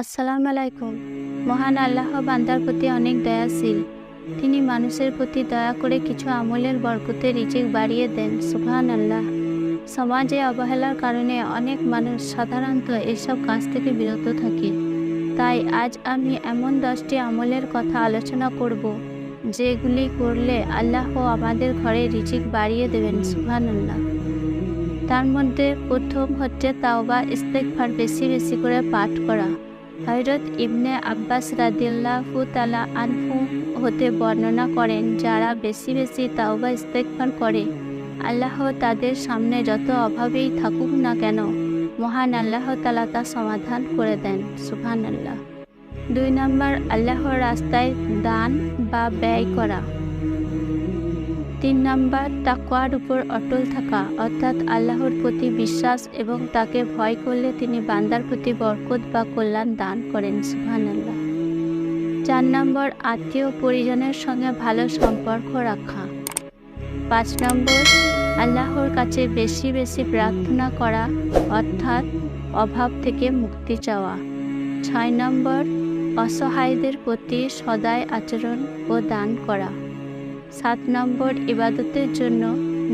আসসালামু আলাইকুম। মহান আল্লাহ বান্দার প্রতি অনেক দয়াশীল। তিনি মানুষের প্রতি দয়া করে কিছু আমলের বরকতে রিজিক বাড়িয়ে দেন। সুবহানাল্লাহ। সমাজে অবহেলার কারণে অনেক মানুষ সাধারণত এসব কাজ থেকে বিরত থাকে। তাই আজ আমি এমন 10টি আমলের কথা আলোচনা করব, যেগুলি করলে আল্লাহ আমাদের ঘরে রিজিক বাড়িয়ে দেবেন। সুবহানাল্লাহ। তার মধ্যে প্রথম হচ্ছে তাওবা ইস্তেগফার বেশি বেশি করে পাঠ করা। হযরত ইবনে আব্বাস রাদিয়াল্লাহু তাআলা আনহু হতে বর্ণনা করেন, যারা বেশি বেশি তাওবা ইস্তেগফার করে, আল্লাহ তাদের সামনে যত অভাবেই থাকুক না কেন, মহান আল্লাহ তাআলা তা সমাধান করে দেন। সুবহানাল্লাহ। 2 নম্বর, আল্লাহর রাস্তায় দান বা ব্যয় করা। 3 নম্বর, তাকওয়ার উপর অটল থাকা, অর্থাৎ আল্লাহর প্রতি বিশ্বাস এবং তাকে ভয় করলে তিনি বান্দার প্রতি বরকত বা কল্যাণ দান করেন। সুবহানাল্লাহ। 4 নম্বর, আত্মীয় পরিজনের সঙ্গে ভালো সম্পর্ক রাখা। 5 নম্বর, আল্লাহর কাছে বেশি বেশি প্রার্থনা করা, অর্থাৎ অভাব থেকে মুক্তি চাওয়া। 6 নম্বর, অসহায়দের প্রতি সদয় আচরণ ও দান করা। 7 নম্বর, ইবাদতের জন্য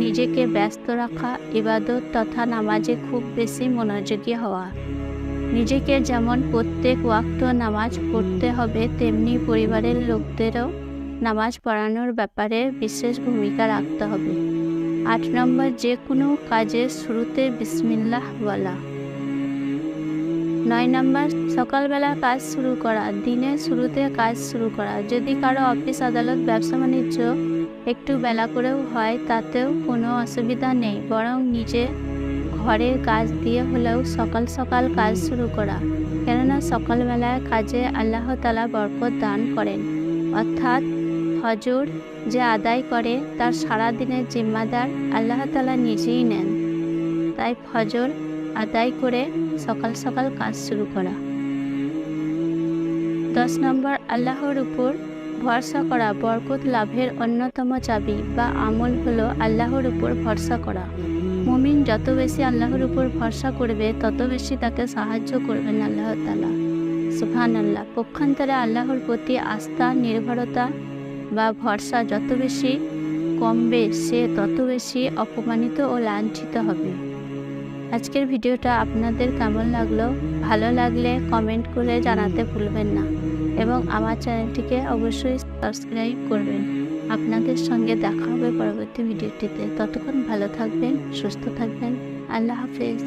নিজেকে ব্যস্ত রাখা, ইবাদত তথা নামাজে খুব বেশি মনোযোগী হওয়া। নিজেকে যেমন প্রত্যেক ওয়াক্ত নামাজ পড়তে হবে, তেমনি পরিবারের লোকদেরও নামাজ পড়ানোর ব্যাপারে বিশেষ ভূমিকা রাখতে হবে। 8 নম্বর, যে কোনো কাজের শুরুতে বিসমিল্লাহ বলা। 9 নম্বর, সকালবেলা কাজ শুরু করা, দিনের শুরুতে কাজ শুরু করা। যদি কারো অফিস আদালত ব্যবসা বাণিজ্য একটু বেলা করেও হয়, তাতেও কোনো অসুবিধা নেই, বরং নিজে ঘরের কাজ দিয়ে হলেও সকাল সকাল কাজ শুরু করা। কেননা সকালবেলায় কাজে আল্লাহ তাআলা বরকত দান করেন, অর্থাৎ ফজর যে আদায় করে তার সারা দিনের জিম্মাদার আল্লাহ তাআলা নিজেই নেন। তাই ফজর আদায় করে সকাল সকাল কাজ শুরু করা। 10 নম্বর, আল্লাহর উপর ভরসা করা বরকত লাভের অন্যতম চাবি বা আমল হলো আল্লাহর উপর ভরসা করা। মুমিন যত বেশি আল্লাহর উপর ভরসা করবে, তত বেশি তাকে সাহায্য করবেন আল্লাহ তাআলা। সুবহানাল্লাহ। পক্ষান্তরে আল্লাহর প্রতি আস্থা, নির্ভরতা বা ভরসা যত বেশি কমবে, সে তত বেশি অপমানিত ও লাঞ্ছিত হবে। আজকের ভিডিওটা আপনাদের কেমন লাগলো? ভালো লাগলে কমেন্ট করে জানাতে ভুলবেন না এবং আমার চ্যানেলটিকে অবশ্যই সাবস্ক্রাইব করবেন। আপনাদের সঙ্গে দেখা হবে পরবর্তী ভিডিওটিতে। ততক্ষণ ভালো থাকবেন, সুস্থ থাকবেন। আল্লাহ হাফেজ।